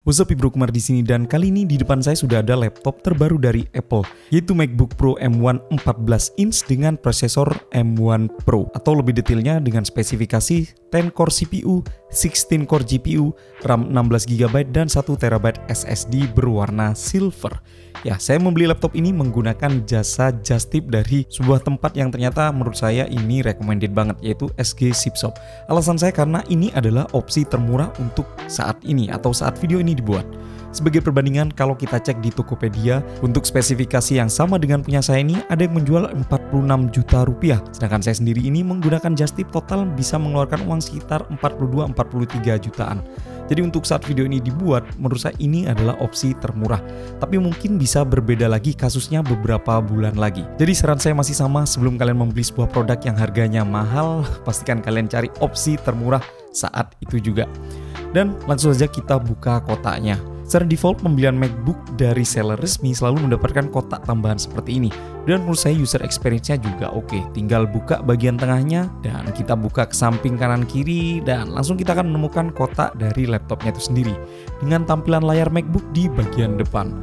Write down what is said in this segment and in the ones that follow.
What's up, Bro Kumar di sini, dan kali ini di depan saya sudah ada laptop terbaru dari Apple, yaitu MacBook Pro M1 14 inch dengan prosesor M1 Pro, atau lebih detailnya dengan spesifikasi 10 core CPU, 16 core GPU, RAM 16GB dan 1TB SSD berwarna silver. Ya, saya membeli laptop ini menggunakan jasa just tip dari sebuah tempat yang ternyata menurut saya ini recommended banget, yaitu SG Chipshop. Alasan saya karena ini adalah opsi termurah untuk saat ini atau saat video ini dibuat. Sebagai perbandingan, kalau kita cek di Tokopedia, untuk spesifikasi yang sama dengan punya saya ini ada yang menjual 46 juta rupiah. Sedangkan saya sendiri ini menggunakan just tip total bisa mengeluarkan uang sekitar 42-43 jutaan. Jadi untuk saat video ini dibuat, menurut saya ini adalah opsi termurah. Tapi mungkin bisa berbeda lagi kasusnya beberapa bulan lagi. Jadi saran saya masih sama, sebelum kalian membeli sebuah produk yang harganya mahal, pastikan kalian cari opsi termurah saat itu juga. Dan langsung saja kita buka kotaknya. Secara default, pembelian MacBook dari seller resmi selalu mendapatkan kotak tambahan seperti ini. Dan menurut saya user experience-nya juga oke. Tinggal buka bagian tengahnya, dan kita buka ke samping kanan kiri, dan langsung kita akan menemukan kotak dari laptopnya itu sendiri. Dengan tampilan layar MacBook di bagian depan.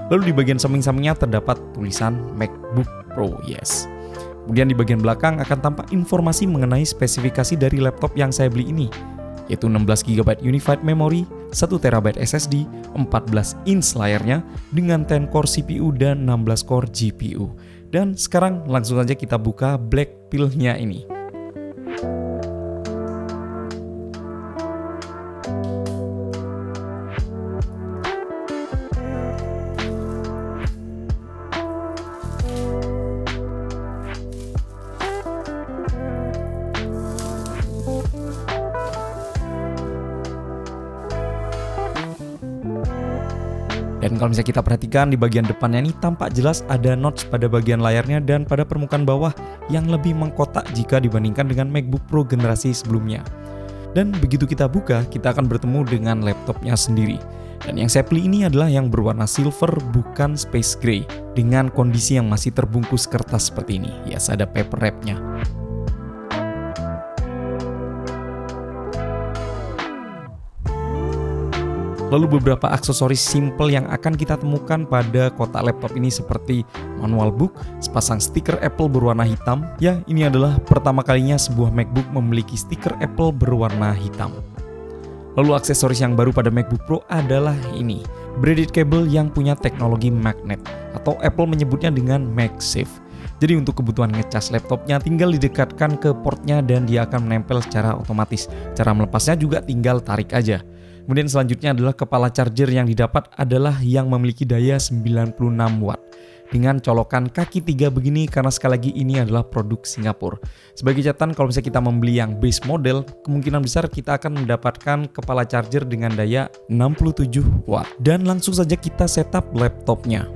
Lalu di bagian samping-sampingnya terdapat tulisan MacBook Pro, yes. Kemudian di bagian belakang akan tampak informasi mengenai spesifikasi dari laptop yang saya beli ini, yaitu 16GB Unified Memory, 1TB SSD, 14 inch layarnya dengan 10 core CPU dan 16 core GPU. Dan sekarang langsung saja kita buka black pill-nya ini. Dan kalau misalnya kita perhatikan di bagian depannya ini tampak jelas ada notch pada bagian layarnya dan pada permukaan bawah yang lebih mengkotak jika dibandingkan dengan MacBook Pro generasi sebelumnya. Dan begitu kita buka, kita akan bertemu dengan laptopnya sendiri. Dan yang saya pilih ini adalah yang berwarna silver, bukan space gray, dengan kondisi yang masih terbungkus kertas seperti ini. Yes, ada paper wrap-nya. Lalu beberapa aksesoris simple yang akan kita temukan pada kotak laptop ini seperti manual book, sepasang stiker Apple berwarna hitam. Ya, ini adalah pertama kalinya sebuah MacBook memiliki stiker Apple berwarna hitam. Lalu aksesoris yang baru pada MacBook Pro adalah ini, braided cable yang punya teknologi magnet, atau Apple menyebutnya dengan MagSafe. Jadi untuk kebutuhan ngecas laptopnya tinggal didekatkan ke portnya dan dia akan menempel secara otomatis. Cara melepasnya juga tinggal tarik aja. Kemudian selanjutnya adalah kepala charger yang didapat adalah yang memiliki daya 96 watt. Dengan colokan kaki 3 begini karena sekali lagi ini adalah produk Singapura. Sebagai catatan, kalau misalnya kita membeli yang base model, kemungkinan besar kita akan mendapatkan kepala charger dengan daya 67 watt. Dan langsung saja kita setup laptopnya.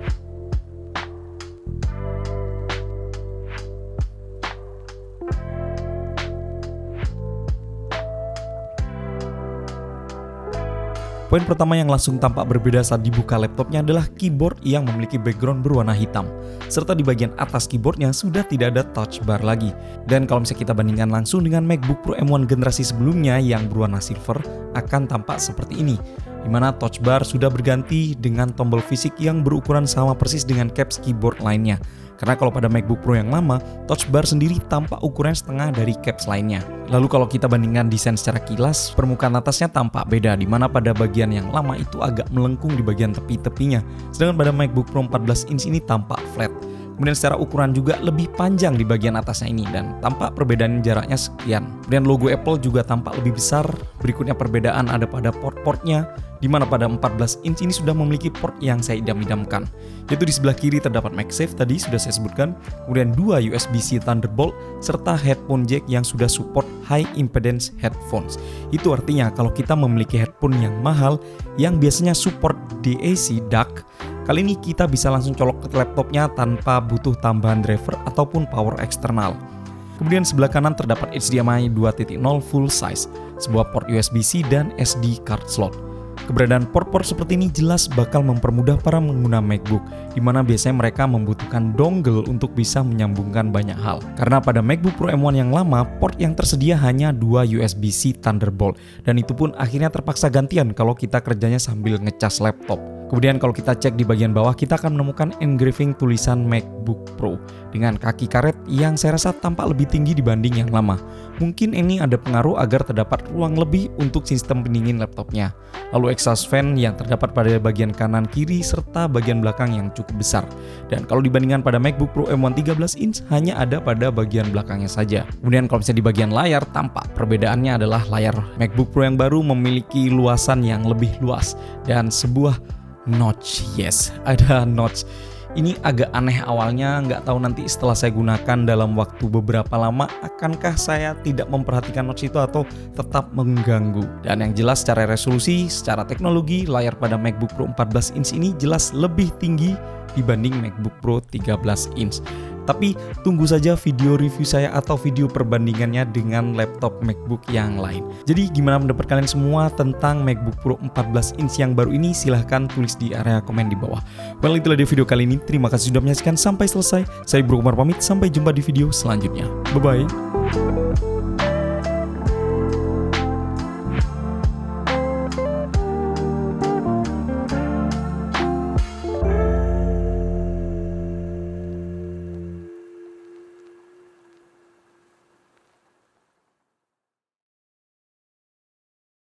Poin pertama yang langsung tampak berbeda saat dibuka laptopnya adalah keyboard yang memiliki background berwarna hitam. Serta di bagian atas keyboardnya sudah tidak ada touch bar lagi. Dan kalau misalnya kita bandingkan langsung dengan MacBook Pro M1 generasi sebelumnya yang berwarna silver, akan tampak seperti ini. Dimana touch bar sudah berganti dengan tombol fisik yang berukuran sama persis dengan caps keyboard lainnya. Karena kalau pada MacBook Pro yang lama, touch bar sendiri tampak ukuran setengah dari caps lainnya. Lalu kalau kita bandingkan desain secara kilas, permukaan atasnya tampak beda, dimana pada bagian yang lama itu agak melengkung di bagian tepi-tepinya. Sedangkan pada MacBook Pro 14 inch ini tampak flat. Kemudian secara ukuran juga lebih panjang di bagian atasnya ini dan tampak perbedaan jaraknya sekian. Kemudian logo Apple juga tampak lebih besar. Berikutnya perbedaan ada pada port-portnya, di mana pada 14 inch ini sudah memiliki port yang saya idam-idamkan. Yaitu di sebelah kiri terdapat MagSafe tadi sudah saya sebutkan, kemudian 2 USB-C Thunderbolt serta headphone jack yang sudah support high impedance headphones. Itu artinya kalau kita memiliki headphone yang mahal yang biasanya support DAC DAC, kali ini kita bisa langsung colok ke laptopnya tanpa butuh tambahan driver ataupun power eksternal. Kemudian sebelah kanan terdapat HDMI 2.0 full size, sebuah port USB-C dan SD card slot. Keberadaan port-port seperti ini jelas bakal mempermudah para pengguna MacBook, di mana biasanya mereka membutuhkan dongle untuk bisa menyambungkan banyak hal. Karena pada MacBook Pro M1 yang lama, port yang tersedia hanya 2 USB-C Thunderbolt, dan itu pun akhirnya terpaksa gantian kalau kita kerjanya sambil ngecas laptop. Kemudian kalau kita cek di bagian bawah, kita akan menemukan engraving tulisan MacBook Pro dengan kaki karet yang saya rasa tampak lebih tinggi dibanding yang lama. Mungkin ini ada pengaruh agar terdapat ruang lebih untuk sistem pendingin laptopnya. Lalu exhaust fan yang terdapat pada bagian kanan kiri serta bagian belakang yang cukup besar. Dan kalau dibandingkan pada MacBook Pro M1 13 inch hanya ada pada bagian belakangnya saja. Kemudian kalau misalnya di bagian layar, tampak perbedaannya adalah layar MacBook Pro yang baru memiliki luasan yang lebih luas dan sebuah notch. Yes, ada notch. Ini agak aneh awalnya, nggak tahu nanti setelah saya gunakan dalam waktu beberapa lama akankah saya tidak memperhatikan notch itu atau tetap mengganggu. Dan yang jelas secara resolusi, secara teknologi, layar pada MacBook Pro 14 inch ini jelas lebih tinggi dibanding MacBook Pro 13 inch. Tapi tunggu saja video review saya atau video perbandingannya dengan laptop MacBook yang lain. Jadi gimana pendapat kalian semua tentang MacBook Pro 14 inch yang baru ini? Silahkan tulis di area komen di bawah. Well, itulah dia video kali ini. Terima kasih sudah menyaksikan sampai selesai. Saya Bro Umar pamit, sampai jumpa di video selanjutnya. Bye-bye.